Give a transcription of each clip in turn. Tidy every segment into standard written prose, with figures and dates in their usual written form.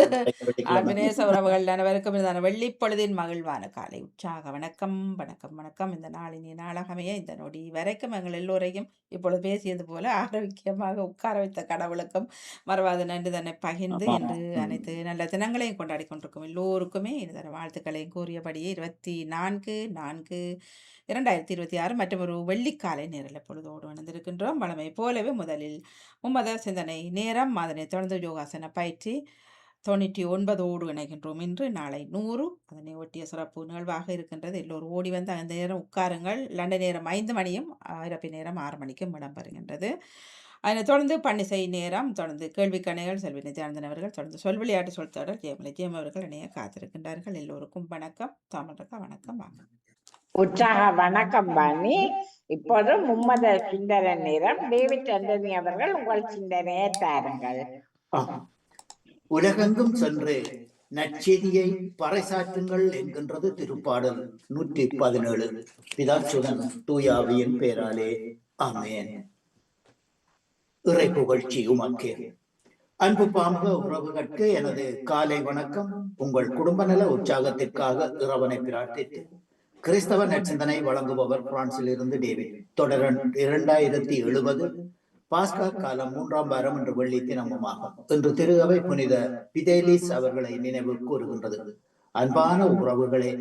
வெள்ளிக்கிழமை. ஆன்மீக உறவுகள் அனைவருக்கும் இந்த வெள்ளிப்பொழுதின் மகிழ்வான காலை உற்சாக வணக்கம் வணக்கம் வணக்கம். இந்த நாளினி நாளாகமைய இந்த நொடி வரைக்கும் எங்கள் எல்லோரையும் இப்பொழுது பேசியது போல ஆரோக்கியமாக உட்கார வைத்த கடவுளுக்கும் மறவாத நன்றி தன்னை பகிர்ந்து ஆமா, ஆமா. என்று அனைத்து நல்ல தினங்களையும் கொண்டாடி கொண்டிருக்கும் எல்லோருக்குமே இந்த வாழ்த்துக்களையும் கூறியபடியே 24/4/2026 மற்றும் ஒரு வெள்ளிக்காலை நேரில் பொழுதோடு வந்திருக்கின்றோம். வழமை போலவே முதலில் மும்மத சிந்தனை நேரம், அதனை தொடர்ந்து யோகாசன பயிற்சி 99ஓடு இணைகின்றோம். இன்று நாளை 100 அதனை ஒட்டிய சிறப்பு நிகழ்வாக இருக்கின்றது. எல்லோரும் ஓடி வந்து அந்த நேரம் உட்காருங்கள். லண்டன் நேரம் 5 மணியும் ஐரோப்பிய நேரம் 6 மணிக்கும் இடம்பெறுகின்றது. அதனைத் தொடர்ந்து பன்னிசை நேரம், தொடர்ந்து கேள்விக்கணைகள் செல்வி நித்யானந்தன் அவர்கள், தொடர்ந்து சொல் விளையாட்டு சொல்தடர் ஜெயம் அவர்கள் இணைய காத்திருக்கின்றார்கள். எல்லோருக்கும் வணக்கம். தாமரக்கா வணக்கம். வாங்க. உற்சாக வணக்கம் பாணி. இப்போது மும்மத சிந்தனை நேரம். டேவிட் ஆண்டனி அவர்கள் உங்கள் சிந்தனையை தாருங்கள். உலகெங்கும் சென்று நற்செய்தியை பறைசாற்றுங்கள் என்கின்றது திருப்பாடல் 117. பிதாச்சுதன் தூயாவியின் பேராலே ஆமென். இறை புகழ்ச்சி உமக்கே. அன்பு பாமுக உறவுகளுக்கு எனது காலை வணக்கம். உங்கள் குடும்ப நல உற்சாகத்திற்காக இறைவனை பிரார்த்தித்து கிறிஸ்தவ நற்சிந்தனை வழங்குபவர் பிரான்சில் இருந்து டேவிட். தொடர் 2070 பாஸ்கா காலம் 3ஆம் வாரம் என்று வெள்ளி தினமுமாகும். இன்று திருகவை புனித பிதேலிஸ் அவர்களை நினைவு கூறுகின்றது. அன்பான உறவுகளே,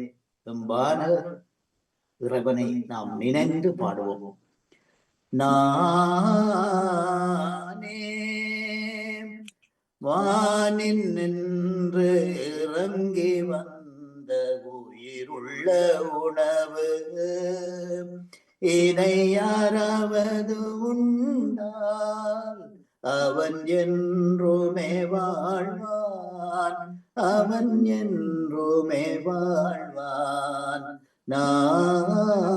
அன்பான இறைவனை நாம் நினைந்து பாடுவோம். நானே வானின் நின்று இறங்கி வந்த உயிருள்ள உணவு, இதை யாராவது உண்டால் அவன் என்றுமே வாழ்வான், அவன் என்றுமே வாழ்வான். நானே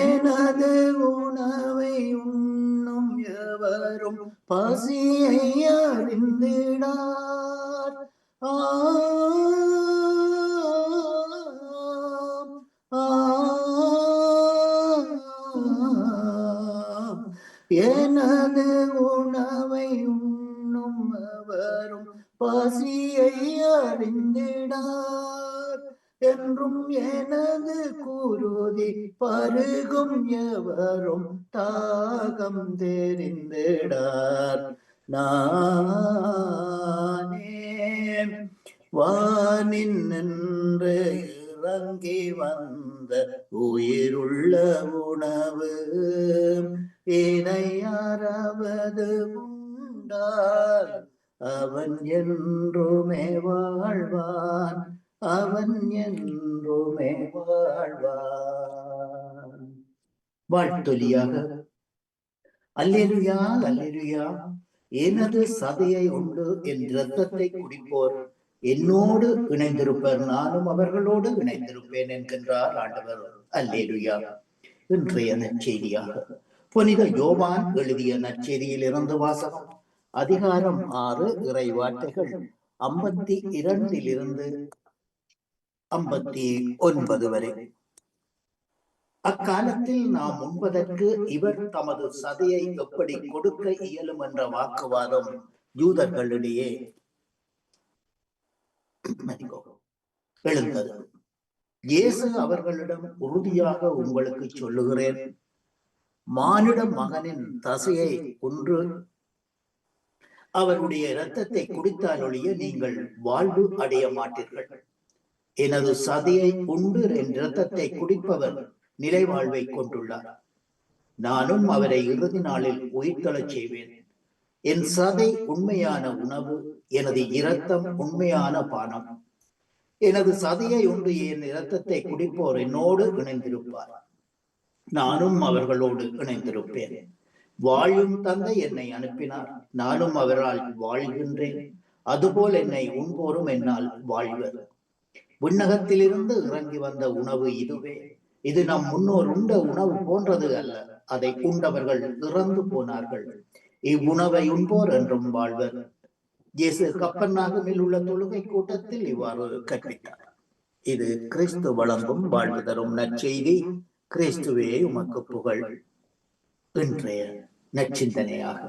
எனது உணவை உண்ணும் எவரும் பசியை அறிந்திடார். எனது உணவை உண்ணும் எவரும் பசியை அறிந்திடார். என்றும் எனது குருதி பருகும் எவரும் தாகம் தெரிந்திடார். நானே வானின் நின்று இறங்கி வந்த உயிருள்ள உணவு, இதை யாராவது உண்டால் அவன் என்றுமே வாழ்வான், அவன் என்றுமே வாழ்வான். வாழ்த்தொலியாக அல்லேலுயா அல்லேலுயா, எனது சதையை உண்டு என் இரத்தத்தை குடிப்போர் என்னோடு இணைந்திருப்பர், நானும் அவர்களோடு இணைந்திருப்பேன் என்கின்றார் ஆண்டவர். அல்லேலுயா. இன்றைய நற்செய்தியாக புனித யோவான் எழுதிய நற்செய்தியில் இருந்து வாசகம். அதிகாரம் 6 இறை வார்த்தைகள் 52 59 வரை. அக்காலத்தில் நாம் உண்பதற்கு இவர் தமது சதையை எப்படி கொடுக்க இயலும் என்ற வாக்குவாதம் யூதர்களிடையே எழுந்தது. இயேசு அவர்களிடம், உறுதியாக உங்களுக்கு சொல்லுகிறேன், மானிட மகனின் தசையை கொன்று அவருடைய இரத்தத்தை குடித்தால் ஒழிய நீங்கள் வாழ்வு அடைய மாட்டீர்கள். எனது சதையை உண்டு என் இரத்தத்தை குடிப்பவர் நிலை வாழ்வை கொண்டுள்ளார். நானும் அவரை இறுதி நாளில் உயிர்த்தெழச் செய்வேன். என் சதை உண்மையான உணவு, எனது இரத்தம் உண்மையான பானம். எனது சதையை உண்டு என் இரத்தத்தை குடிப்போர் என்னோடு இணைந்திருப்பார், நானும் அவர்களோடு இணைந்திருப்பேன். வாழும் தந்தை என்னை அனுப்பினார், நானும் அவரால் வாழ்கின்றேன். அதுபோல் என்னை உண்போரும் என்னால் வாழ்வர். விண்ணகத்திலிருந்து இறங்கி வந்த உணவு இதுவே. இது நம் முன்னோர் உண்ட உணவு போன்றது அல்ல. அதை உண்டவர்கள் இறந்து போனார்கள். இவ்வுணவை உண்போர் என்றும் வாழ்வர். இயேசு கப்பர்நாகமில் உள்ள தொழுகை கூட்டத்தில் இவ்வாறு கற்பித்தார். இது கிறிஸ்து வழங்கும் வாழ்வு தரும் நற்செய்தி. கிறிஸ்துவே உமக்கு புகழ். இன்றைய நச்சிந்தனையாக.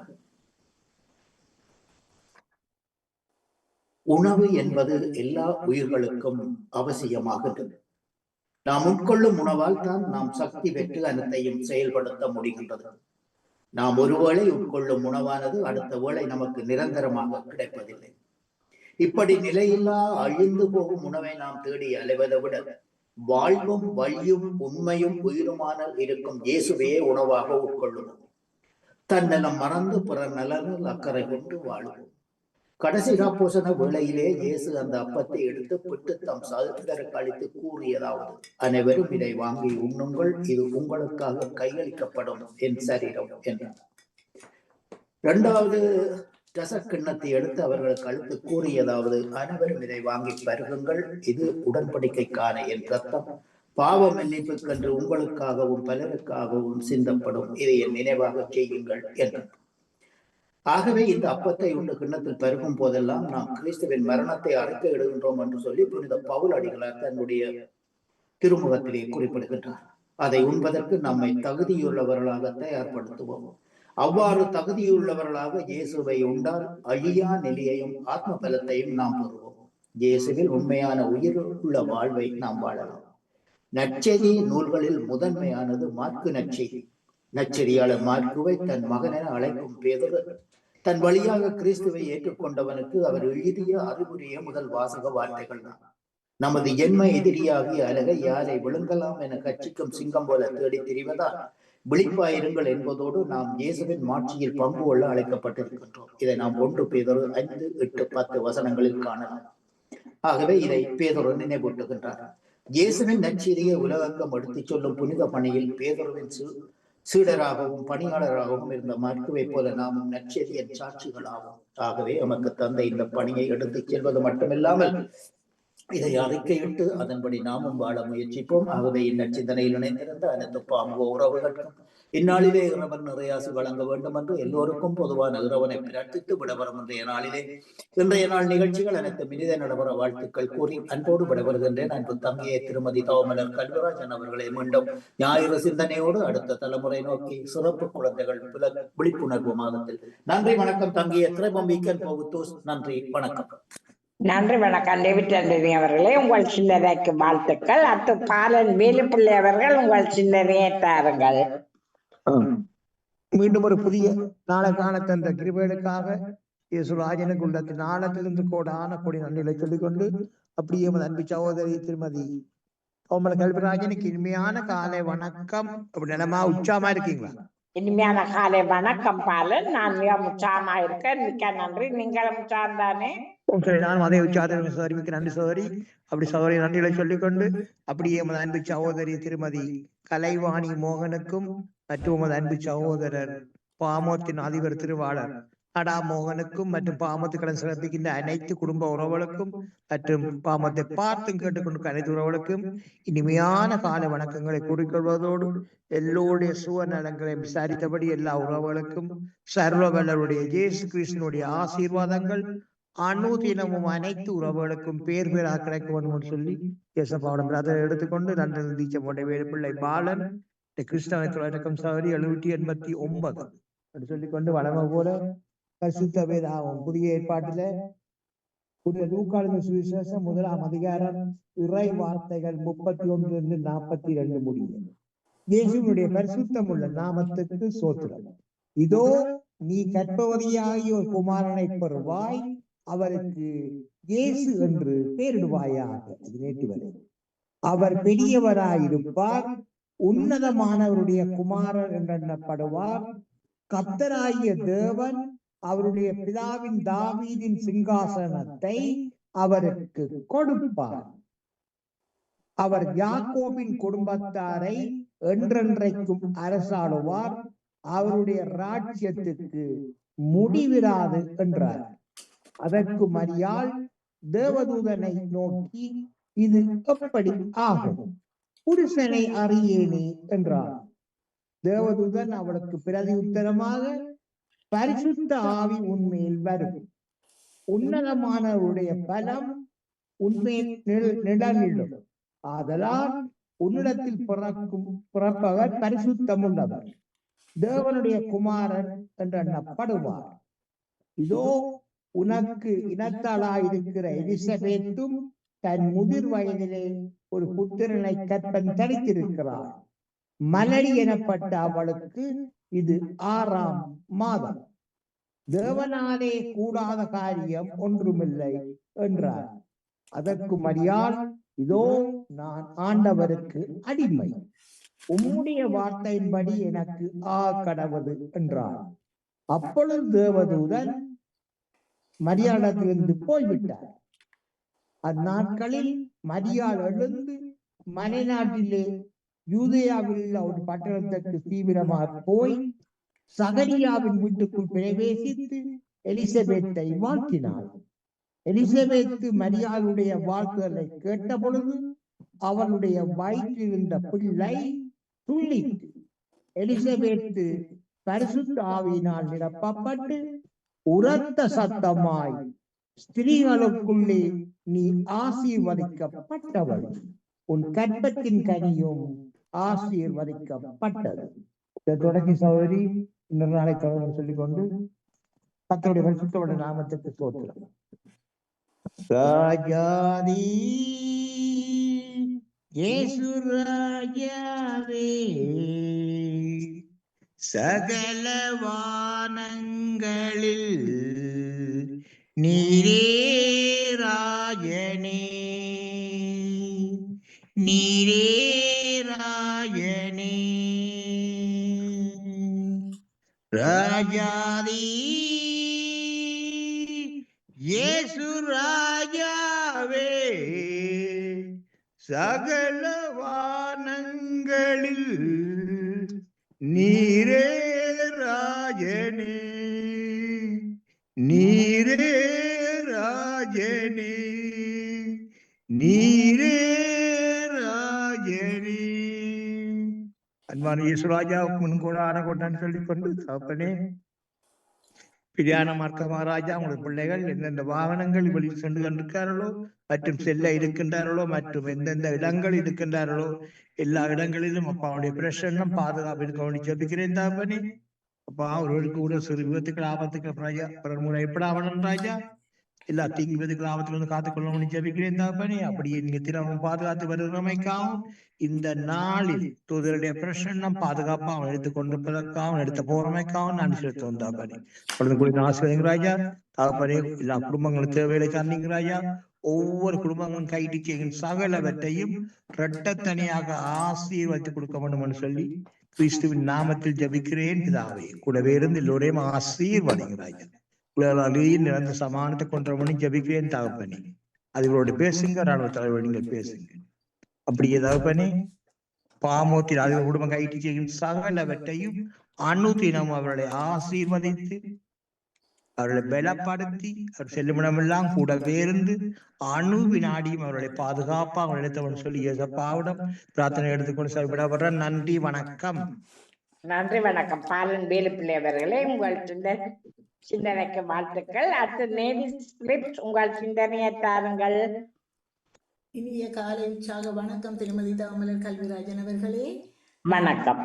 உணவு என்பது எல்லா உயிர்களுக்கும் அவசியமாகிறது. நாம் உட்கொள்ளும் உணவால் தான் நாம் சக்தி பெற்று அனைத்தையும் செயல்படுத்த முடிகின்றது. நாம் ஒருவேளை உட்கொள்ளும் உணவானது அடுத்த வேளை நமக்கு நிரந்தரமாக கிடைப்பதில்லை. இப்படி நிலையில்லா அழிந்து போகும் உணவை நாம் தேடி அலைவதை விட வாழ்வும் வழியும் உண்மையும் உயிருமான இருக்கும் இயேசுவையே உணவாக உட்கொள்ளுவோம். தன்னலம் மறந்து பிற நலனில் அக்கறை கொண்டு வாழுவோம். கடைசி காப்போசன வேளையிலே இயேசு அந்த அப்பத்தை எடுத்து பிட்டு தம் சகோதரருக்கு அளித்து கூறியதாவது, அனைவரும் இதை வாங்கி உண்ணுங்கள், இது உங்களுக்காக கையளிக்கப்படும் என் சரீரம் என்றார். இரண்டாவது ரசக்கிண்ணத்தை எடுத்து அவர்களுக்கு அளித்து கூறியதாவது, அனைவரும் இதை வாங்கி பருகுங்கள், இது உடன்படிக்கைக்கான என் ரத்தம், பாவ மன்னிப்புக்கென்று உங்களுக்காகவும் பலருக்காகவும் சிந்தப்படும், இதை என் நினைவாக செய்யுங்கள் என்றார். ஆகவே இந்த அப்பத்தை உண்டு கிண்ணத்தில் பருகும் போதெல்லாம் நாம் கிறிஸ்துவின் மரணத்தை அறிக்கை இடுகின்றோம் என்று சொல்லி புனித பவுல் அடிகளார் தன்னுடைய திருமுகத்திலே குறிப்பிடுகின்றார். அதை உண்பதற்கு நம்மை தகுதியுள்ளவர்களாக தயார்படுத்துவோம். அவ்வாறு தகுதியுள்ளவர்களாக இயேசுவை உண்டால் அழியா நிலையையும் ஆத்ம பலத்தையும் நாம் பெறுவோம். இயேசுவில் உண்மையான உயிர் உள்ள வாழ்வை நாம் வாழலாம். நற்செய்தி நூல்களில் முதன்மையானது மாற்கு நற்செய்தி. நச்செய்தியாளர் மார்க்குவை தன் மகனென அழைக்கும் பேதுரு தன் வழியாக கிறிஸ்துவை ஏற்றுக்கொண்டவனுக்கு அவர் எழுதிய அறிவுரிய முதல் வாசக வார்த்தைகள் தான். நமது எண்மை எதிரியாகிய அழகை யாரை விழுங்கலாம் என கட்சிக்கும் சிங்கம் போல தேடி திரிவதால் விழிப்பாயிருங்கள் என்பதோடு நாம் இயேசுவின் மாட்சியில் பங்கு கொள்ள அழைக்கப்பட்டிருக்கின்றோம். இதை நாம் 1 பேதுரு 5, 8, 10 வசனங்களில் காணலாம். ஆகவே இதை பேதுரு நினைவூட்டுகின்றார். இயேசுவின் நற்செய்தியை உலகெங்கும் எடுத்துச் சொல்லும் புனித பணியில் பேதுருவின் சீடராகவும் பணியாளராகவும் இருந்த மார்க்குவை போல நாமும் நற்செய்தியின் சாட்சிகளாகும். ஆகவே நமக்கு தந்த இந்த பணியை எடுத்துச் செல்வது மட்டுமில்லாமல் இதை அறிக்கையிட்டு அதன்படி நாமும் வாழ முயற்சிப்போம். ஆகவே இந்நற்சிந்தனையில் இணைந்திருந்த அனைத்து பாம்பு உறவுகளுக்கும் இந்நாளிலே இறைவன் நிறையாசு வழங்க வேண்டும் என்று எல்லோருக்கும் பொதுவான இறைவனை பிரார்த்தித்து விடவரும் இன்றைய நாள் நிகழ்ச்சிகள் அனைத்து மினித நடைபெற வாழ்த்துக்கள் கூறி அன்போடு விடவருகின்றேன். அன்பு தங்கையை திருமதி தவமலர் கல்வராஜன் அவர்களை மீண்டும் ஞாயிறு சிந்தனையோடு அடுத்த தலைமுறை நோக்கி சிறப்பு குழந்தைகள் விழிப்புணர்வு மாதத்தில் நன்றி வணக்கம். தங்கையை திரைப்பம் வீக்கெண்ட் போகுத்தோஸ். நன்றி வணக்கம். நன்றி வணக்கம் டேவிட் ஆண்டனி அவர்களே, உங்கள் சிந்தனைக்கு வாழ்த்துக்கள். அத்து பாலன் வேலுப்பிள்ளை அவர்கள் உங்கள் சிந்தனையை தாருங்கள். மீண்டும் ஒரு புதிய நாளை காண தந்த கிருபைகளுக்காக இயேசுராஜனுக்கு உள்ள நாளத்திலிருந்து கோடான கோடி நன்றிகளை சொல்லிக்கொண்டு அப்படியே அன்பு சகோதரி திருமதி கோமல கல்விராஜனுக்கு இனிமையான காலை வணக்கம். அப்படி நிலமா உற்சாகமா இருக்கீங்களா? இனிமையான காலை வணக்கம் பாலன். நான் மிக உற்சாகமா இருக்கேன். மிக்க நன்றி. நீங்களும் உற்சாகம் தானே? நானும் அதே உற்சாகத்தை சோதரி மிக்க நன்றி சோதரி. அப்படி சகோதரி நன்றிகளை சொல்லிக்கொண்டு அப்படியே அன்பு சகோதரி திருமதி கலைவாணி மோகனுக்கும் மற்றும் அன்பு சகோதரர் பாமோத்தின் அதிபர் திருவாளர் அடா மோகனுக்கும் மற்றும் பாமத்து கடன் சிறப்பிக்கின்ற அனைத்து குடும்ப உறவுகளுக்கும் மற்றும் பாமத்தை பார்த்தும் கேட்டுக்கொண்டு அனைத்து உறவுகளுக்கும் இனிமையான கால வணக்கங்களை கூறிக்கொள்வதோடு எல்லோருடைய சுக நலங்களை விசாரித்தபடி எல்லா உறவுகளுக்கும் சர்வவல்லருடைய இயேசு கிறிஸ்துனுடைய ஆசீர்வாதங்கள் அனுதினமும் அனைத்து உறவுகளுக்கும் பேர் பேராக கிடைக்க வேண்டும் என்று சொல்லி இயேசப்பாவிடம் பிரார்த்தனை எடுத்துக்கொண்டு நன்றி தீச்சமோட வேலுப்பிள்ளை பாலன் கிறிஸ்தவ தொடக்கம் சவரி 789 அப்படி சொல்லிக்கொண்டு வளமை போல பரிசுத்த வேதாகம் புதிய ஏற்பாட்டில புதிய லூக்காவின் சுவிசேஷம் 1ஆம் அதிகாரம் இறை வார்த்தைகள் 31 - 42 முடியும். இயேசுவினுடைய பரிசுத்தம் உள்ள நாமத்துக்கு சோத்திரம். இதோ நீ கற்பவதியாகி ஒரு குமாரனை பெறுவாய், அவருக்கு இயேசு என்று பெயரிடுவாயாக. அது நேற்று வரை. அவர் பெரியவராயிருப்பார், உன்னதமானவருடைய குமாரர் என்றெண்ணப்படுவார். கர்த்தராகிய தேவன் அவருடைய பிதாவின் தாவீதின் சிங்காசனத்தை அவருக்கு கொடுப்பார். அவர் யாக்கோபின் குடும்பத்தாரை என்றென்றைக்கும் அரசாளுவார், அவருடைய ராஜ்யத்துக்கு முடிவிராது என்றார். அதற்கு மரியாள் தேவதூதனை நோக்கி, இது எப்படி ஆகும்? புருஷனை அறியேனே என்றார். தேவதூதன் அவளுக்கு பிரதி உத்தரமாக, பரிசுத்த ஆவி உன்மேல் வரும், உன்னதமானவருடைய பலம் உன்மேல் நிழலிடும், ஆதலால் உன்னிடத்தில் பிறப்பவர் பரிசுத்தம் உள்ளவர், தேவனுடைய குமாரன் என்று எண்ணப்படுவார். இதோ உனக்கு இனத்தாளாயிருக்கிற எலிசபெத்தும் தன் முதிர் வயதிலே ஒரு புத்திரனை கற்பன் தரித்திருக்கிறாள். மலடி எனப்பட்ட அவளுக்கு இது 6ஆம் மாதம். தேவனாலே கூடாத காரியம் ஒன்றுமில்லை என்றார். அதற்கு மரியாள், இதோ நான் ஆண்டவருக்கு அடிமை, உம்முடைய வார்த்தையின்படி எனக்கு கடவது என்றார். அப்பொழுது தேவதூதன் மரியாளிடத்திலிருந்து போய்விட்டார். அந்நாட்களில் மரியாள் எழுந்து மலைநாட்டிலே யூதேயாவில் உள்ள ஒரு பட்டணத்திற்கு தீவிரமாக போய் சகரியாவின் வீட்டுக்குள் பிரவேசித்து எலிசபெத்தை வாழ்த்தினாள். எலிசபெத்து மரியாளுடைய வாழ்த்துதலை கேட்ட பொழுது அவளுடைய வயிற்றில் இருந்த பிள்ளை துள்ளிட்டு, எலிசபெத்து பரிசுத்த ஆவியினால் நிரப்பப்பட்டு உரத்த சத்தமாய், ஸ்திரீகளுக்குள்ளே நீ ஆசீர்வதிக்கப்பட்டவள், உன் கற்பத்தின் கனியும் ஆசீர்வதிக்கப்பட்டது. இதை தொடங்கி சகோதரி இன்னொரு நாளை தொடர்ந்து சொல்லிக்கொண்டு கர்த்தருடைய பரிசுத்தமுள்ள நாமத்துக்கு ஸ்தோத்திரம். ராஜாதி இயேசு ராஜாவே, சகல வானங்களில் நீரே ராஜனே, நீரே ராஜனே. ராஜாதி இயேசு ராஜாவே, சகல வானங்களில் நீரே ராஜனே, நீரே ராஜனே, நீரே ராஜனே. அன்பான இயேசு ராஜாவுக்கு முன்கூடான கொண்டான்னு சொல்லிக்கொண்டு, தகப்பனே, பிரியான மார்க்க மகாராஜா, உங்களுடைய பிள்ளைகள் எந்தெந்த வாகனங்கள் வெளியில் சென்று கொண்டிருக்கிறார்களோ மற்றும் செல்ல இருக்கின்றார்களோ மற்றும் எந்தெந்த இடங்கள் இருக்கின்றார்களோ எல்லா இடங்களிலும் அப்பாவுடைய பிரசன்னம் பாதுகாப்பு இருக்க ஜெபிக்கிறேன் தகப்பனே. அப்பா, அவர்களுக்கு கூட சிறு விபத்துக்கள் ஆபத்துக்கள் ராஜா பிறர் மூலம் எப்படாவணும் ராஜா, எல்லா தீங்கு விபத்துக்கள் ஆபத்துக்கள் காத்துக்கொள்ளணும் ஜெபிக்கிறேன் தகப்பனே. அப்படியே நீங்க தினமும் பாதுகாத்து வருகிறமைக்காகவும் இந்த நாளில் தூதருடைய பிரசன்னம் பாதுகாப்பா அவன் எடுத்துக் கொண்டிருப்பதற்காகவும் எடுத்த போறமைக்காகவும் நான் செலுத்துவோம் தகப்பனே. குழந்தை குறித்த ஆசிரியங்க ராஜா, தகப்பனே, எல்லா குடும்பங்களும் தேவைகளை காரணீங்க ராஜா. ஒவ்வொரு குடும்பங்களும் கைட்டு செய்யும் சகலவற்றையும் இரட்டத்தனியாக ஆசீர்வதித்து கொடுக்க வேண்டும் என்று சொல்லி கிறிஸ்துவின் நாமத்தில் ஜபிக்கிறேன் பிதாவே. கூடவே இருந்து எல்லோரையும் ஆசீர்வதிங்க ராஜா. உலகில் நிறந்த சமானத்தை கொண்டவனும் ஜபிக்கிறேன் தகப்பனே. அதுகளோட பேசுங்க, ராணுவ தலைவர் நீங்கள் பேசுங்க. அப்படியே தகப்பனே, பாமோத்தில் அதுகள் குடும்பம் கைட்டு செய்யும் சகலவற்றையும் அணுதினம் அவர்களை ஆசீர்வதித்து அவர்களை பலப்படுத்தி அவர் செல்லுமிடமெல்லாம் கூடவே இருந்து அணு வினாடியும் அவர்களை பாதுகாப்பா அவங்க எடுத்தவன் சொல்லி ஏசப்பாவிடம் பிரார்த்தனை எடுத்துக்கொண்டு செயல்பட. நன்றி, வணக்கம். நன்றி, வணக்கம். பாலன் வேலு பிள்ளை அவர்களே, உங்கள் சிந்தனைக்கு வாழ்த்துக்கள். அடுத்து நேவி ஸ்கிரிப்ட், உங்கள் சிந்தனையை தாருங்கள். இனிய காலை உற்சாக வணக்கம் திருமதி தாமலர் கல்விராஜன் அவர்களே. வணக்கம்.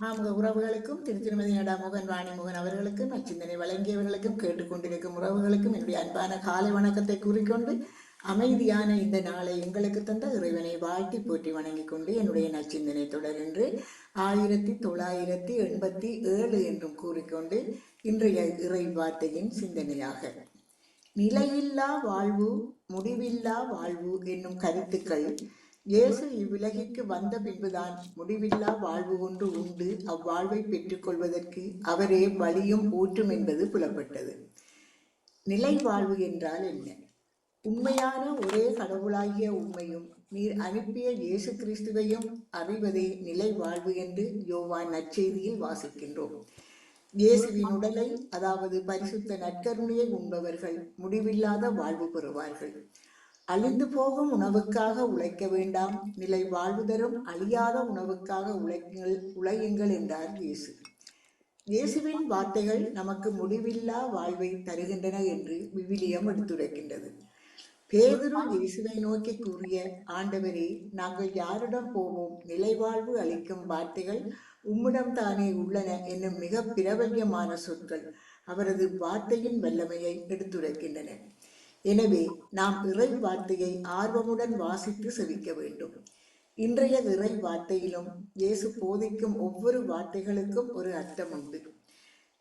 ஆமுக உறவுகளுக்கும் திருமதி நடாமோகன் வாணிமோகன் அவர்களுக்கும் நச்சிந்தனை வழங்கியவர்களுக்கும் கேட்டுக்கொண்டிருக்கும் உறவுகளுக்கும் என்னுடைய அன்பான காலை வணக்கத்தை கூறிக்கொண்டு அமைதியான இந்த நாளை உங்களுக்கு தந்த இறைவனை வாழ்த்தி போற்றி வணங்கிக் கொண்டு என்னுடைய நச்சிந்தனை தொடர்ந்து 1987 என்றும் கூறிக்கொண்டு இன்றைய இறை வார்த்தையின் சிந்தனையாக, நிலையில்லா வாழ்வு, முடிவில்லா வாழ்வு என்னும் கருத்துக்கள் இயேசு இவ்வுலகிற்கு வந்த பின்புதான் முடிவில்லா வாழ்வு ஒன்று உண்டு, அவ்வாழ்வை பெற்றுக் கொள்வதற்கு அவரே வழியும் ஊற்றும் என்பது புலப்பட்டது. நிலை வாழ்வு என்றால் என்ன? உண்மையான ஒரே கடவுளாகிய உண்மையும் நீர் அனுப்பிய இயேசு கிறிஸ்துவையும் அறிவதே நிலை வாழ்வு என்று யோவான் நற்செய்தியில் வாசிக்கின்றோம். இயேசுவின் உடலை, அதாவது பரிசுத்த நற்கருணையை உண்பவர்கள் முடிவில்லாத வாழ்வு பெறுவார்கள். அழிந்து போகும் உணவுக்காக உழைக்க வேண்டாம், நிலை வாழ்வு தரும் அழியாத உணவுக்காக உழையுங்கள் என்றார் இயேசு. இயேசுவின் வார்த்தைகள் நமக்கு முடிவில்லா வாழ்வை தருகின்றன என்று விவிலியம் எடுத்துரைக்கின்றது. பேதுரு இயேசுவை நோக்கி கூறிய, ஆண்டவரே, நாங்கள் யாரிடம் போவோம்? நிலைவாழ்வு அளிக்கும் வார்த்தைகள் உம்மிடம் தானே உள்ளன என்னும் மிக பிரபல்யமான சொற்கள் அவரது வார்த்தையின் வல்லமையை எடுத்துரைக்கின்றன. எனவே நாம் இறை வார்த்தையை ஆர்வமுடன் வாசித்து செவிக்க வேண்டும். இன்றைய இறை வார்த்தையிலும் இயேசு போதிக்கும் ஒவ்வொரு வார்த்தைகளுக்கும் ஒரு அர்த்தம் உண்டு.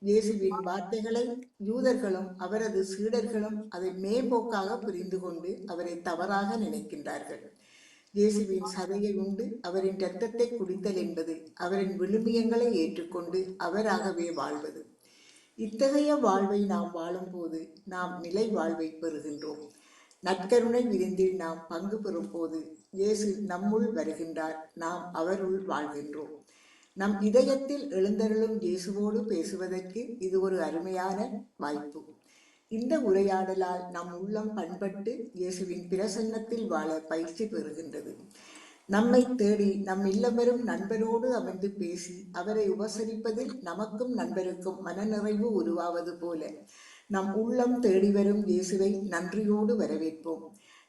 இயேசுவின் வார்த்தைகளை யூதர்களும் அவரது சீடர்களும் அதை மேம்போக்காக புரிந்து கொண்டு அவரை தவறாக நினைக்கின்றார்கள். இயேசுவின் சதையை உண்டு அவரின் இரத்தத்தை குடித்தல் என்பது அவரின் விழுமியங்களை ஏற்றுக்கொண்டு அவராகவே வாழ்வது. இத்தகைய வாழ்வை நாம் வாழும்போது நாம் நிலை வாழ்வை பெறுகின்றோம். நற்கருணை விருந்தில் நாம் பங்கு பெறும் போது இயேசு நம்முள் வருகின்றார், நாம் அவருள் வாழ்கின்றோம். நம் இதயத்தில் எழுந்தருளும் இயேசுவோடு பேசுவதற்கு இது ஒரு அருமையான வாய்ப்பு. இந்த உரையாடலால் நம் உள்ளம் பண்பட்டு இயேசுவின் பிரசன்னத்தில் வாழ பயிற்சி பெறுகின்றது. நம்மை தேடி நம் இல்லம் நண்பரோடு அமர்ந்து பேசி அவரை உபசரிப்பதில் நமக்கும் நண்பருக்கும் மனநிறைவு உருவாவது போல நம் உள்ளம் தேடி வரும் இயேசுவை நன்றியோடு வரவேற்போம்.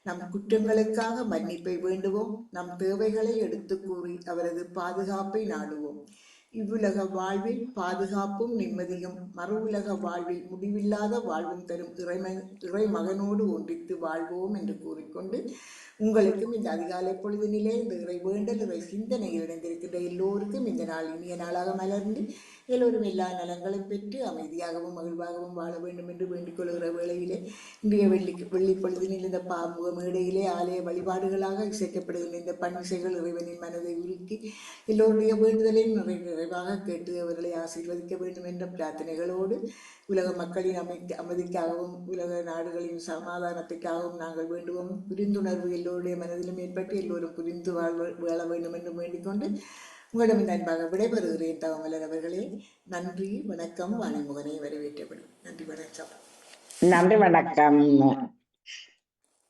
நம் குற்றங்களுக்காக மன்னிப்பை வேண்டுவோம். நம் தேவைகளை எடுத்து கூறி அவரது பாதுகாப்பை நாடுவோம். இவ்வுலக வாழ்வில் பாதுகாப்பும் நிம்மதியும், மறு உலக வாழ்வில் முடிவில்லாத வாழ்வும் தரும் இறை மகனோடு ஒன்றித்து வாழ்வோம் என்று கூறிக்கொண்டு உங்களுக்கும் இந்த அதிகாலை பொழுதினிலே இந்த இறை வேண்டல் இறை சிந்தனையில் இணைந்திருக்கின்ற எல்லோருக்கும் இந்த நாள் இனிய நாளாக மலர்ந்து எல்லோரும் எல்லா நலங்களும் பெற்று அமைதியாகவும் மகிழ்வாகவும் வாழ வேண்டும் என்று வேண்டிக் கொள்கிற வேளையிலே இன்றைய வெள்ளி பொழுதினில் இந்த பாம்பு மேடையிலே ஆலய வழிபாடுகளாக இசைக்கப்படுகின்ற இந்த பன்னிசைகள் இறைவனின் மனதை உருக்கி எல்லோருடைய வேண்டுதலையும் நிறைவாக கேட்டு அவர்களை ஆசீர்வதிக்க வேண்டும் என்ற பிரார்த்தனைகளோடு உலக மக்களின் அமைதிக்காகவும் உலக நாடுகளின் சமாதானத்துக்காகவும் நாங்கள் வேண்டுவோம். புரிந்துணர்வு எல்லோருடைய மனதிலும் ஏற்பட்டு எல்லோரும் புரிந்து வாழ வேண்டும் என்று வேண்டிக்கொண்டு உங்களிடம் இந்த அன்பாக விடைபெறுகிறேன். தவமலர் அவர்களே, நன்றி, வணக்கம். வாணிமுகனை வரவேற்றப்படும். நன்றி, வணக்கம். நன்றி, வணக்கம்.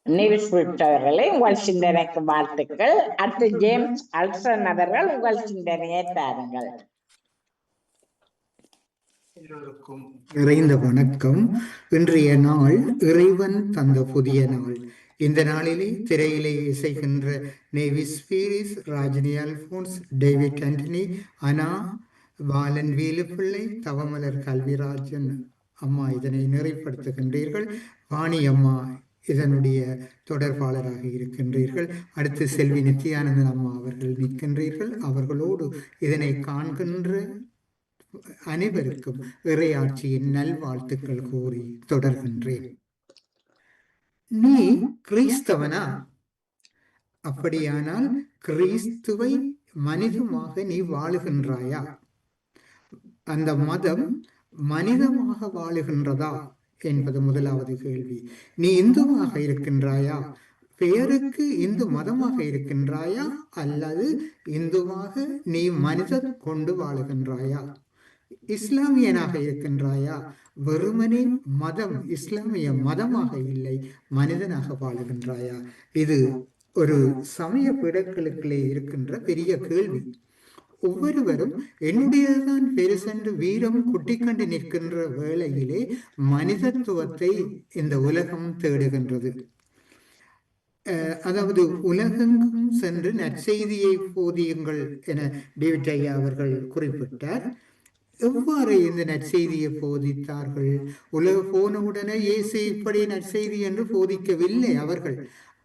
நியூஸ் விட்டவர்களே, உங்கள் சிந்தனைக்கு வாழ்த்துக்கள். அடுத்து ஜேம்ஸ் அல்சன் அவர்கள் உங்கள் சிந்தனையை தாருங்கள். எல்லோருக்கும் நிறைந்த வணக்கம். இன்றைய நாள் இறைவன் தந்த புதிய நாள். இந்த நாளிலே திரையிலே இசைகின்ற நேவிஸ் பீரிஸ், ராஜினி அல்போன்ஸ், டேவிட் ஆண்டனி, அனா, பாலன் வீலுப்பிள்ளை, தவமலர் கல்விராஜன் அம்மா இதனை நிறைப்படுத்துகின்றீர்கள். வாணி அம்மா இதனுடைய தொடர்பாளராக இருக்கின்றீர்கள். அடுத்து செல்வி நித்யானந்தன் அம்மா அவர்கள் நிற்கின்றீர்கள். அவர்களோடு இதனை காண்கின்ற அனைவருக்கும் இறையாட்சியின் நல்வாழ்த்துக்கள் கூறி தொடர்கின்றேன். நீ கிறிஸ்தவனா? அப்படியானால் கிறிஸ்துவை மனிதமாக நீ வாழுகின்றாயா? அந்த மதம் மனிதமாக வாழுகின்றதா என்பது முதலாவது கேள்வி. நீ இந்துவாக இருக்கின்றாயா? பெயருக்கு இந்து மதமாக இருக்கின்றாயா அல்லது இந்துவாக நீ மனிதன் கொண்டு வாழுகின்றாயா? இஸ்லாமியனாக இருக்கின்றாயா? வெறுமனே மதம் இஸ்லாமிய மதமாக இல்லை, மனிதனாக வாழுகின்றாயா? இது ஒரு சமய பிடங்களுக்குள்ளே இருக்கின்ற பெரிய கேள்வி. ஒவ்வொருவரும் என்னுடையதான் பெருசென்று வீரம் குட்டிக்கண்டு நிற்கின்ற வேளையிலே மனிதத்துவத்தை இந்த உலகம் தேடுகின்றது. அதாவது உலகெங்கும் சென்று நற்செய்தியை போதியுங்கள் என டேவிட் ஐயா அவர்கள் குறிப்பிட்டார். எவ்வாறு இந்த நற்செய்தியை போதித்தார்கள்? உலக போனவுடனே இயேசு இப்படி நற்செய்தி என்று போதிக்கவில்லை. அவர்கள்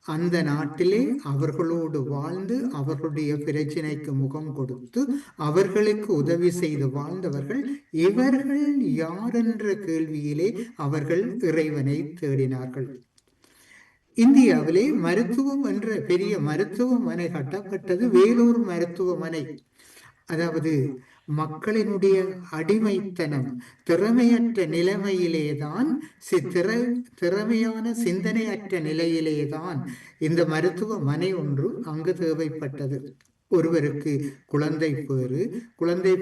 அந்த நாட்டிலே அவர்களோடு வாழ்ந்து அவர்களுடைய பிரச்சனைக்கு முகம் கொடுத்து அவர்களுக்கு உதவி செய்து வாழ்ந்தவர்கள். இவர்கள் யார் என்ற கேள்வியிலே அவர்கள் இறைவனை தேடினார்கள். இந்தியாவிலே மருத்துவம் என்ற பெரிய மருத்துவமனை கட்டப்பட்டது. வேலூர் மருத்துவமனை. அதாவது மக்களினுடைய அடிமைத்தனம், திறமையற்ற நிலைமையிலேதான், திறமையான சிந்தனையற்ற நிலையிலேதான் இந்த மருத்துவமனை ஒன்று அங்கு தேவைப்பட்டது. ஒருவருக்கு குழந்தை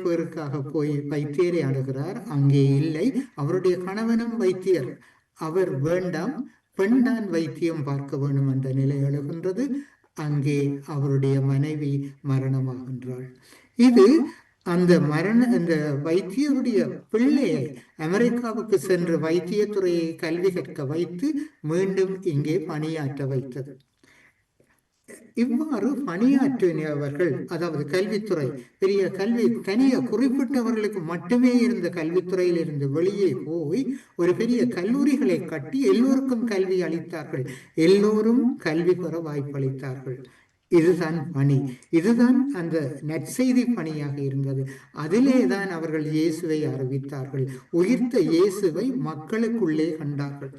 பேருக்காக போய் வைத்தியரை அணுகிறார், அங்கே இல்லை. அவருடைய கணவனும் வைத்தியர், அவர் வேண்டாம், பெண்தான் வைத்தியம் பார்க்க வேண்டும் என்ற நிலை எழுகின்றது. அங்கே அவருடைய மனைவி மரணமாகின்றாள். இது அந்த வைத்தியருடைய பிள்ளையை அமெரிக்காவுக்கு சென்று வைத்தியத்துறையை கல்வி கற்க வைத்து மீண்டும் இங்கே பணியாற்ற வைத்தது. இவ்வாறு பணியாற்றியவர்கள், அதாவது கல்வித்துறை பெரிய கல்வி தனியாக குறிப்பிட்டவர்களுக்கு மட்டுமே இருந்த கல்வித்துறையில் இருந்து வெளியே போய் ஒரு பெரிய கல்லூரிகளை கட்டி எல்லோருக்கும் கல்வி அளித்தார்கள். எல்லோரும் கல்வி பெற வாய்ப்பளித்தார்கள். இதுதான் பணி, இதுதான் அந்த நற்செய்தி பணியாக இருந்தது. அதிலேதான் அவர்கள் இயேசுவை அறிவித்தார்கள். உயிர்த்த இயேசுவை மக்களுக்குள்ளே கண்டார்கள்.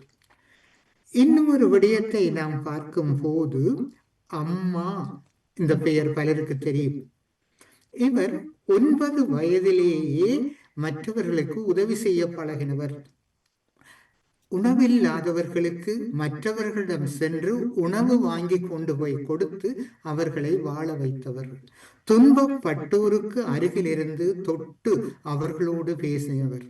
இன்னும் ஒரு விடயத்தை நாம் பார்க்கும் போது, அம்மா இந்த பெயர் பலருக்கு தெரியும். இவர் 9 வயதிலேயே மற்றவர்களுக்கு உதவி செய்ய பழகினவர். உணவில்லாதவர்களுக்கு மற்றவர்களிடம் சென்று உணவு வாங்கி கொண்டு போய் கொடுத்து அவர்களை வாழ வைத்தவர். துன்பப்பட்டோருக்கு அருகிலிருந்து தொட்டு அவர்களோடு பேசியவர்.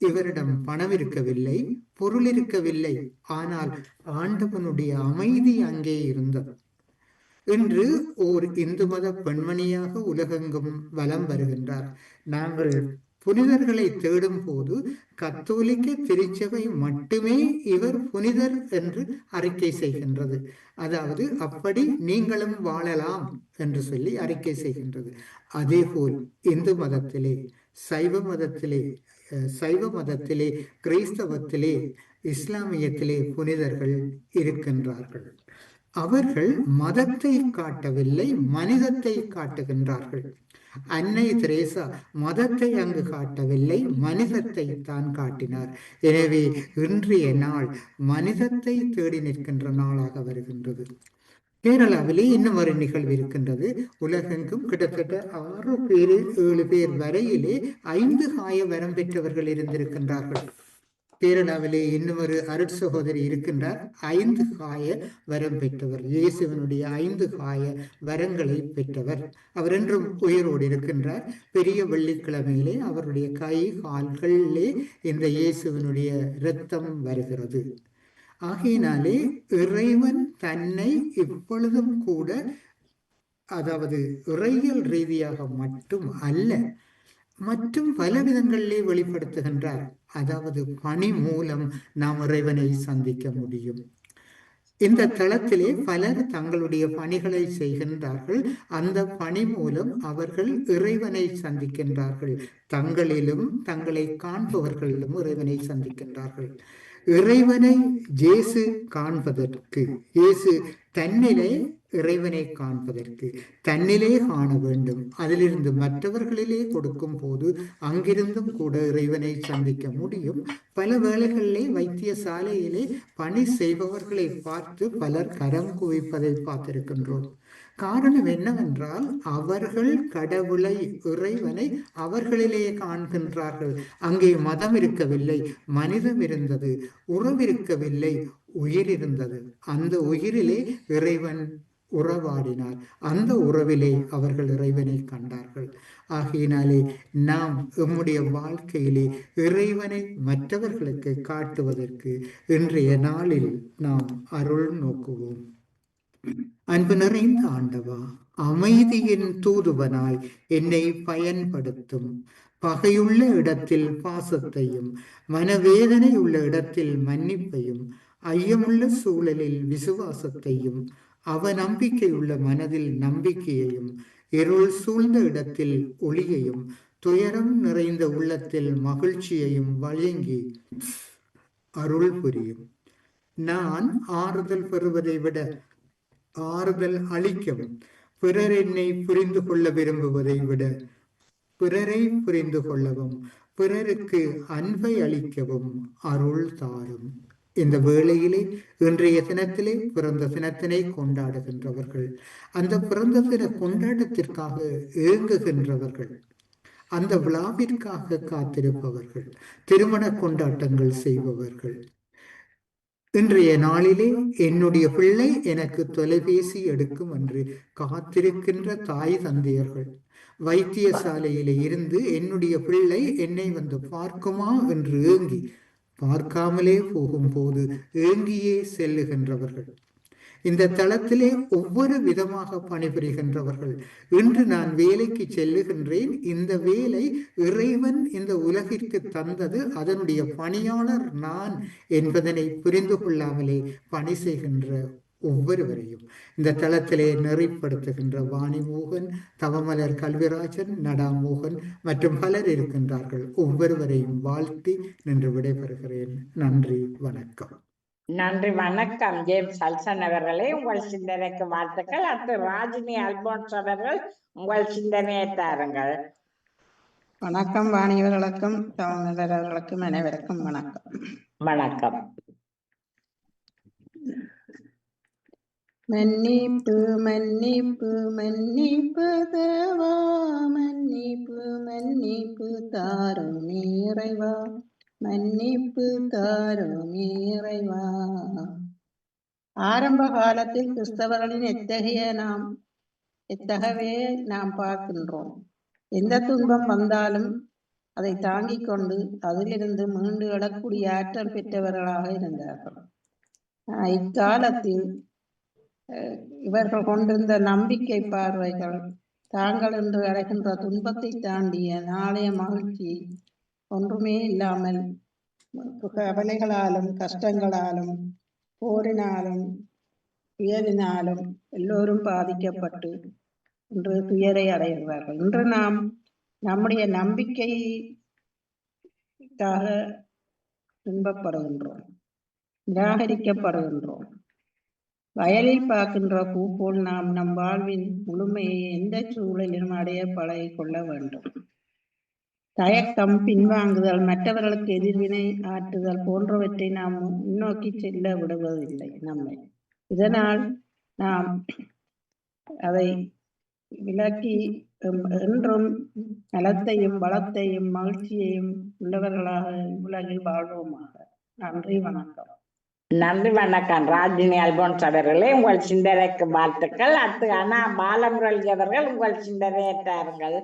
இவரிடம் பணம் இருக்கவில்லை, பொருள் இருக்கவில்லை, ஆனால் ஆண்டவனுடைய அமைதி அங்கே இருந்தது. இன்று ஓர் இந்து மத பெண்மணியாக உலகெங்கும் வலம் வருகின்றார். நாங்கள் புனிதர்களை தேடும் போது கத்தோலிக்க திருச்சபை மட்டுமே இவர் புனிதர் என்று அறிக்கை செய்கின்றது. அதாவது அப்படி நீங்களும் வாழலாம் என்று சொல்லி அறிக்கை செய்கின்றது. அதே போல் இந்து மதத்திலே, சைவ மதத்திலே, கிறிஸ்தவத்திலே, இஸ்லாமியத்திலே புனிதர்கள் இருக்கின்றார்கள். அவர்கள் மதத்தை காட்டவில்லை, மனிதத்தை காட்டுகின்றார்கள். அன்னை தெரேசா மதத்தை அங்கு காட்டவில்லை, மனிதத்தை தான் காட்டினார். எனவே இன்றைய நாள் மனிதத்தை தேடி நிற்கின்ற நாளாக வருகின்றது. கேரளாவிலே இன்னும் ஒரு நிகழ்வு இருக்கின்றது. உலகெங்கும் கிட்டத்தட்ட 6 பேர் 7 பேர் வரையிலே 5 காய வரம் பெற்றவர்கள் இருந்திருக்கின்றார்கள். கேரளாவிலே இன்னும் ஒரு அருட்சகோதரி இருக்கின்றார், 5 காய வரம் பெற்றவர். இயேசுவனுடைய 5 காய வரங்களை பெற்றவர். அவர் என்றும் உயிரோடு இருக்கின்றார். பெரிய வெள்ளிக்கிழமையிலே அவருடைய கை கால்களிலே இந்த இயேசுவனுடைய இரத்தம் வருகிறது. ஆகையினாலே இறைவன் தன்னை இப்பொழுதும் கூட, அதாவது இறையியல் ரீதியாக மட்டும் அல்ல, மற்றும் பல விதங்களிலே வெளிப்படுத்துகின்றார். அதாவது பணி மூலம் நாம் இறைவனை சந்திக்க முடியும். இந்த தளத்திலே பலர் தங்களுடைய பணிகளை செய்கின்றார்கள். அந்த பணி மூலம் அவர்கள் இறைவனை சந்திக்கின்றார்கள். தங்களிலும் தங்களை காண்பவர்களிலும் இறைவனை சந்திக்கின்றார்கள். இறைவனை இயேசு காண்பதற்கு, இயேசு தன்னிலே இறைவனை காண்பதற்கு தன்னிலே காண வேண்டும். அதிலிருந்து மற்றவர்களிலே கொடுக்கும் போது அங்கிருந்தும் கூட இறைவனை சந்திக்க முடியும். பல வேளைகளிலே வைத்தியசாலையிலே பணி செய்பவர்களை பார்த்து பலர் கரம் குவிப்பதை பார்த்திருக்கின்றோம். காரணம் என்னவென்றால் அவர்கள் கடவுளை, இறைவனை அவர்களிலே காண்கின்றார்கள். அங்கே மதம் இருக்கவில்லை, மனிதம் இருந்தது, உறவிருக்கவில்லை, உயிர் இருந்தது. அந்த உயிரிலே இறைவன் உறவாடினார். அந்த உறவிலே அவர்கள் இறைவனை கண்டார்கள். ஆகையினாலே நாம் நம்முடைய வாழ்க்கையிலே இறைவனை மற்றவர்களுக்கு காட்டுவதற்கு இன்றைய நாளில் நாம் அருள் நோக்குவோம். அன்பு நிறைந்த ஆண்டவா, அமைதியின் தூதுவனாய் என்னை பயன்படுத்தும். பகையுள்ள இடத்தில் பாசத்தையும், மனவேதனை உள்ள இடத்தில் மன்னிப்பையும், ஐயமுள்ள சூழலில் விசுவாசத்தையும், அவநம்பிக்கையுள்ள மனதில் நம்பிக்கையையும், இருள் சூழ்ந்த இடத்தில் ஒளியையும், துயரம் நிறைந்த உள்ளத்தில் மகிழ்ச்சியையும் வழங்கி அருள் புரியும். நான் ஆறுதல் பெறுவதை விட ஆறுதல் அளிக்கவும், பிறர் என்னை புரிந்து கொள்ள விரும்புவதை விட பிறரை புரிந்து கொள்ளவும், பிறருக்கு அன்பை அளிக்கவும் அருள் தாரும். இந்த வேளையிலே இன்றைய தினத்திலே பிறந்த தினத்தினை கொண்டாடுகின்றவர்கள், அந்த பிறந்த தின கொண்டாட்டத்திற்காக ஏங்குகின்றவர்கள், அந்த விழாவிற்காக காத்திருப்பவர்கள், திருமண கொண்டாட்டங்கள் செய்பவர்கள், இன்றைய நாளிலே என்னுடைய பிள்ளை எனக்கு தொலைபேசி எடுக்கும் என்று காத்திருக்கின்ற தாய் தந்தையர்கள், வைத்தியசாலையிலே இருந்து என்னுடைய பிள்ளை என்னை வந்து பார்க்குமா என்று ஏங்கி பார்க்காமலே போகும்போது ஏங்கியே செல்லுகின்றவர்கள், இந்த தளத்திலே ஒவ்வொரு விதமாக பணிபுரிகின்றவர்கள். இன்று நான் வேலைக்கு செல்லுகின்றேன். இந்த வேலை இறைவன் இந்த உலகிற்கு தந்தது, அதனுடைய பணியாளர் நான் என்பதனை புரிந்து கொள்ளாமலே பணி செய்கின்ற ஒவ்வொருவரையும் இந்த தளத்திலே நெறிப்படுத்துகின்ற வாணிமோகன், தவமலர் கல்விராஜன், நடாமோகன் மற்றும் பலர் இருக்கின்றார்கள். ஒவ்வொருவரையும் வாழ்த்தி நின்று விடைபெறுகிறேன். நன்றி, வணக்கம். நன்றி, வணக்கம். ஜேம்ஸ் அல்சன் அவர்களே, உங்கள் சிந்தனைக்கு வாழ்த்துக்கள். அடுத்து ராஜினி அல்போன்ஸ் அவர்கள் உங்கள் சிந்தனையை தாருங்கள். வணக்கம் வாணியவர்களுக்கும் தவமலர்களுக்கும் அனைவருக்கும் வணக்கம். வணக்கம். மன்னிப்பு மன்னிப்பு மன்னிப்பு தேவா, மன்னிப்பு மன்னிப்பு தாரும் இறைவா, மன்னிப்பு தாரும் இறைவா. ஆரம்ப காலத்தில் கிறிஸ்தவர்களின் எத்தகையவே நாம் பார்க்கின்றோம். எந்த துன்பம் வந்தாலும் அதை தாங்கிக் கொண்டு அதிலிருந்து மீண்டு எழக்கூடிய ஆற்றல் பெற்றவர்களாக இருந்தார்கள். இக்காலத்தில் இவர்கள் கொண்டிருந்த நம்பிக்கை பார்வைகள் தாங்கள் என்று அடைகின்ற துன்பத்தை தாண்டிய நாளைய மகிழ்ச்சி ஒன்றுமே இல்லாமல் கவலைகளாலும் கஷ்டங்களாலும் போரினாலும் துயரினாலும் எல்லோரும் பாதிக்கப்பட்டு இன்று துயரை அடைகிறார்கள். இன்று நாம் நம்முடைய நம்பிக்கைக்காக துன்பப்படுகின்றோம், நிராகரிக்கப்படுகின்றோம். வயலில் பார்க்கின்ற பூ போல் நாம் நம் வாழ்வின் முழுமையை எந்த சூழலிலும் அடைய பழகிக் கொள்ள வேண்டும். தயக்கம், பின்வாங்குதல், மற்றவர்களுக்கு எதிர்வினை ஆற்றுதல் போன்றவற்றை நாம் முன்னோக்கி செல்ல விடுவதில்லை நம்மை. இதனால் நாம் அதை விலக்கி என்றும் நலத்தையும் வளத்தையும் மகிழ்ச்சியையும் உள்ளவர்களாக உலகில் வாழ்வோமாக. நன்றி, வணக்கம். நன்றி, வணக்கம். ராஜினி அல்போன்ஸ் அவர்களே, உங்கள் சிந்தனைக்கு வாழ்த்துக்கள். அடுத்து அண்ணா பாலமுரளி அவர்கள் உங்கள் சிந்தனையை தாருங்கள்.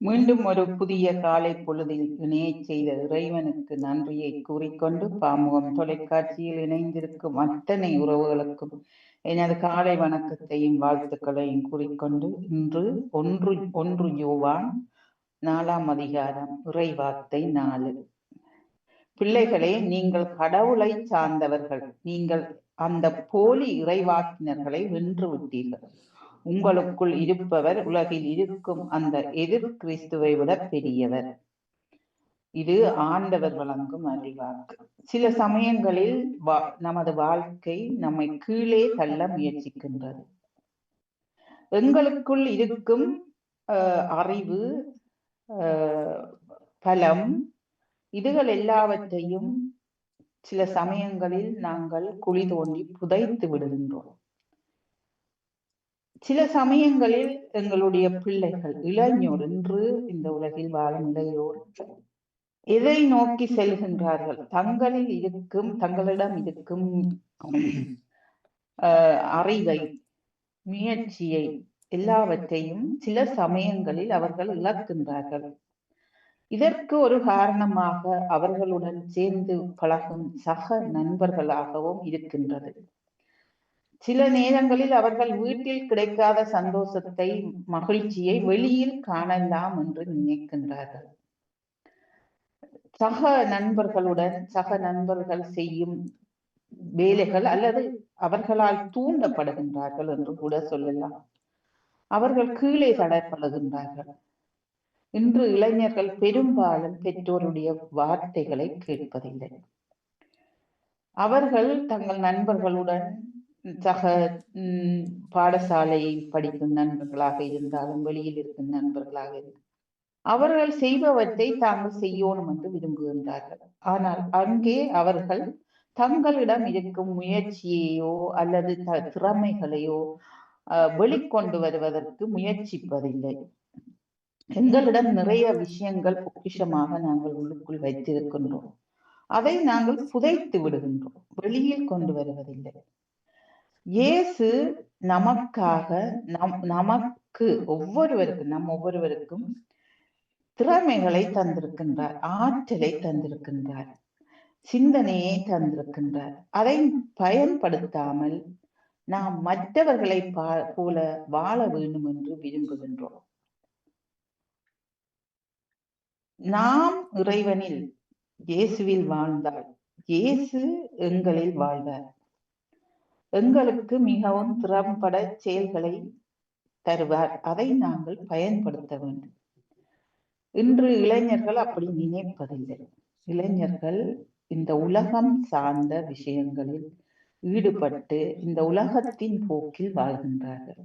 மீண்டும் ஒரு புதிய காலை பொழுதில் இணைய செய்த இறைவனுக்கு நன்றியை கூறிக்கொண்டு பாமுகம் தொலைக்காட்சியில் இணைந்திருக்கும் அத்தனை உறவுகளுக்கும் எனது காலை வணக்கத்தையும் வாழ்த்துக்களையும் கூறிக்கொண்டு இன்று 1 யோவான் 4ஆம் அதிகாரம் இறைவார்த்தை 4. பிள்ளைகளே, நீங்கள் கடவுளை சார்ந்தவர்கள். நீங்கள் அந்த போலி இறைவாக்கினர்களை வென்று விட்டீர்கள். உங்களுக்குள் இருப்பவர் உலகில் இருக்கும் அந்த எதிர் கிறிஸ்துவை விட பெரியவர். இது ஆண்டவர் வழங்கும் அறிவாக்கு. சில சமயங்களில் நமது வாழ்க்கை நம்மை கீழே தள்ள முயற்சிக்கின்றது. எங்களுக்குள் இருக்கும் அறிவு, பலம், இதுகள் எல்லாவற்றையும் சில சமயங்களில் நாங்கள் குழி தோண்டி புதைத்து விடுகின்றோம். சில சமயங்களில் எங்களுடைய பிள்ளைகள், இளைஞர், இன்று இந்த உலகில் வாழும் இளையோர் எதை நோக்கி செல்கின்றார்கள்? தங்களிடம் இருக்கும் அறிவை, முயற்சியை எல்லாவற்றையும் சில சமயங்களில் அவர்கள் இழக்கின்றார்கள். இதற்கு ஒரு காரணமாக அவர்களுடன் சேர்ந்து பழகும் சக நண்பர்களாகவும் இருக்கின்றது. சில நேரங்களில் அவர்கள் வீட்டில் கிடைக்காத சந்தோஷத்தை, மகிழ்ச்சியை வெளியில் காணலாம் என்று நினைக்கின்றார்கள். சக நண்பர்கள் செய்யும் வேலைகள் அல்லது அவர்களால் தூண்டப்படுகின்றார்கள் என்று கூட சொல்லலாம். அவர்கள் கீழே தடப்படுகின்றார்கள். இன்று இளைஞர்கள் பெரும்பாலும் பெற்றோருடைய வார்த்தைகளை கேட்பதில்லை. அவர்கள் தங்கள் நண்பர்களுடன் பாடசாலையில் படிக்கும் நண்பர்களாக இருந்தாலும் வெளியில் இருக்கும் நண்பர்களாக இருந்தாலும் அவர்கள் செய்பவற்றை தாங்கள் செய்யணும் என்று விரும்புகின்றார்கள். ஆனால் அங்கே அவர்கள் தங்களிடம் இருக்கும் முயற்சியையோ அல்லது திறமைகளையோ வெளிக்கொண்டு வருவதற்கு முயற்சிப்பதில்லை. எங்களிடம் நிறைய விஷயங்கள் பொக்கிஷமாக நாங்கள் உள்ளுக்குள் வைத்திருக்கின்றோம். அதை நாங்கள் புதைத்து விடுகின்றோம், வெளியில் கொண்டு வருவதில்லை. இயேசு நமக்காக நமக்கு ஒவ்வொருவருக்கும் திறமைகளை தந்திருக்கின்றார், ஆற்றலை தந்திருக்கின்றார், சிந்தனையை தந்திருக்கின்றார். அதை பயன்படுத்தாமல் நாம் மற்றவர்களை போல வாழ வேண்டும் என்று விரும்புகின்றோம். நாம் இறைவனில் இயேசுவில் வாழ்ந்தால் இயேசு எங்களில் வாழ்வார். எங்களுக்கு மிகவும் திறம்பட செயல்களை தருவார். அதை நாங்கள் பயன்படுத்த வேண்டும். இன்று இளைஞர்கள் அப்படி நினைப்பதில்லை. இளைஞர்கள் இந்த உலகம் சார்ந்த விஷயங்களில் ஈடுபட்டு இந்த உலகத்தின் போக்கில் வாழ்கின்றார்கள்.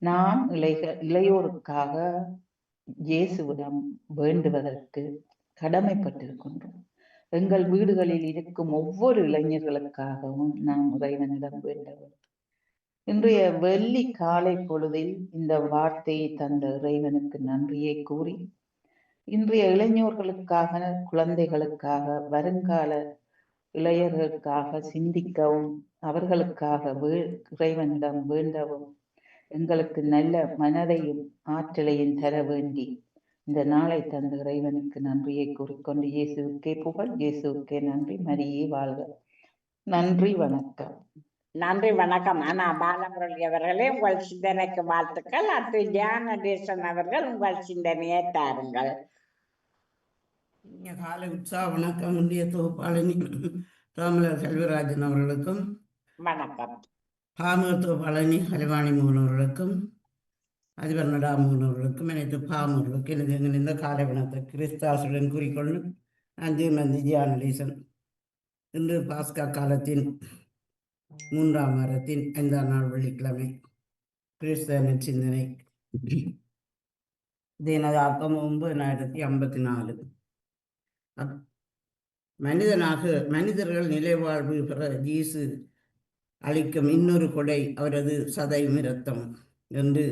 நாம் இளையோருக்காக இயேசுவிடம் வேண்டுவதற்கு கடமைப்பட்டிருக்கின்றோம். எங்கள் வீடுகளில் இருக்கும் ஒவ்வொரு இளைஞர்களுக்காகவும் நாம் இறைவனிடம் வேண்ட வேண்டும். இன்றைய வெள்ளி காலை பொழுதில் இந்த வார்த்தையை தந்த இறைவனுக்கு நன்றியை கூறி, இன்றைய இளைஞர்களுக்காக, குழந்தைகளுக்காக, வருங்கால இளையர்களுக்காக சிந்திக்கவும், அவர்களுக்காக இறைவனிடம் வேண்டவும், எங்களுக்கு நல்ல மனதையும் ஆற்றலையும் தர வேண்டி இந்த நாளை தந்த இறைவனுக்கு நன்றியை கூறிக்கொண்டு, இயேசுவுக்கே புகழ், இயேசுவுக்கே நன்றி, மரியே வாழ்க. நன்றி, வணக்கம். நன்றி, வணக்கம். ஆனா பாலமுரளி அவர்களே, உங்கள் சிந்தனைக்கு வாழ்த்துக்கள். அடுத்து ஜானடேசன் அவர்கள் உங்கள் சிந்தனையை தாருங்கள். காலை உற்சாக வணக்கம். இந்திய தொகுப்பாளனி ராமலர் செல்வராஜன் அவர்களுக்கும் வணக்கம். பாமருத்துவ பழனி கலைவாணி மோகன் அவர்களுக்கும் அதிபர் நடாமோகன் அவர்களுக்கும் அனைத்து பாமர்களுக்கும் எனக்கு இந்த காலை வணக்கத்தை கிறிஸ்தாசுடன் கூறிக்கொண்டு நான் ஜீமந்தி ஜியானடேசன். இன்று பாஸ்கா காலத்தின் 3ஆம் வாரத்தின் 5ஆம் நாள் வெள்ளிக்கிழமை. கிறிஸ்தவ சிந்தனை தினதாக்கம் 9,054. மனிதர்கள் நிலைவாழ்வு பெற இயேசு அளிக்கும் இன்னொரு கொடை அவரது சதையும் இரத்தம் என்று.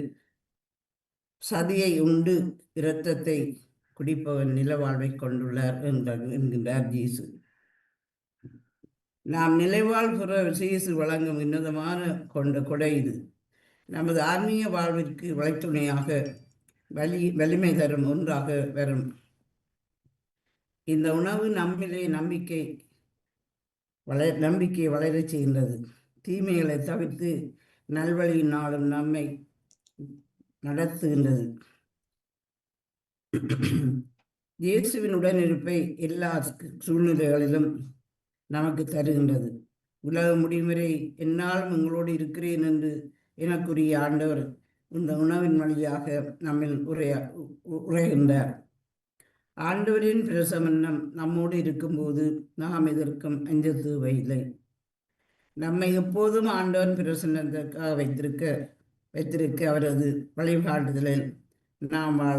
சதியை உண்டு இரத்தத்தை குடிப்பவன் நிலவாழ்வை கொண்டுள்ளார் என்கின்றார் இயேசு. நாம் நிலைவாழ் பெற இயேசு வழங்கும் உன்னதமான கொண்ட கொடை இது. நமது ஆன்மீக வாழ்விற்கு வழித்துணையாக வலிமை தரும் ஒன்றாக வரும். இந்த உணவு நம்மிலே நம்பிக்கை வளரச் செய்கின்றது. தீமைகளை தவிர்த்து நல்வழியினாலும் நம்மை நடத்துகின்றது. இயேசுவின் உடனிருப்பை எல்லா சூழ்நிலைகளிலும் நமக்கு தருகின்றது. உலக முடியும் வரை என்னாலும் உங்களோடு இருக்கிறேன் என்று எனக்குரிய ஆண்டவர் இந்த உணவின் வழியாக நம்மில் உரைகின்றார். ஆண்டவரின் பிரசன்னம் நம்மோடு இருக்கும்போது நாம் எதற்கும் அஞ்ச தேவையில்லை. நம்மை எப்போதும் ஆண்டவன் பிரசன்னத்திற்காக வைத்திருக்க அவரது வழிகாட்டுதலில் நாம் வாழ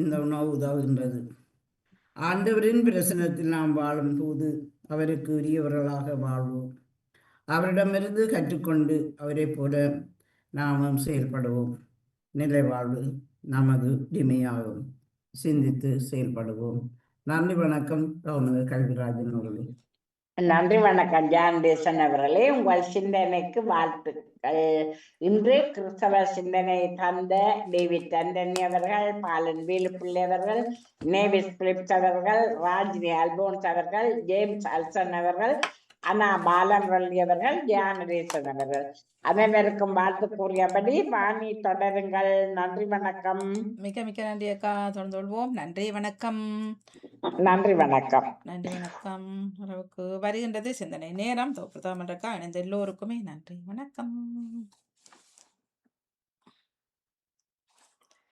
இந்த உணவு உதவுகின்றது. ஆண்டவரின் பிரசன்னத்தில் நாம் வாழும் போது அவருக்கு உரியவர்களாக வாழ்வோம். அவரிடமிருந்து கற்றுக்கொண்டு அவரை போல நாமும் செயல்படுவோம். நிலை வாழ்வு நமது உரிமையாகும். சிந்தித்து செயல்படுவோம். நன்றி, வணக்கம். ராமலர் கல்விராஜன் அவர்களே. நன்றி, வணக்கம். ஜானடேசன் அவர்களே, உங்கள் சிந்தனைக்கு வாழ்த்துக்கள். இன்று கிறிஸ்தவ சிந்தனை தந்த டேவிட் ஆண்டனி அவர்கள், பாலன் வேலுப்பிள்ளை அவர்கள், நேவிஸ் பிலிப்ஸ் அவர்கள், ராஜினி அல்போன்ஸ் அவர்கள், ஜேம்ஸ் அல்சன் அவர்கள், அண்ணா பாலமுரளி அவர்கள், ஜானடேசன் அவர்கள் அனைவருக்கும் வாழ்த்து கூறியபடி வாணி தொடருங்கள். நன்றி, வணக்கம். மிக மிக நன்றி அக்கா. தொடர்ந்து கொள்வோம். நன்றி, வணக்கம். நன்றி, வணக்கம். நன்றி, வணக்கம். அளவுக்கு வருகின்றது சிந்தனை நேரம். தொகுப்பு அக்கா இணைந்த எல்லோருக்குமே நன்றி, வணக்கம்.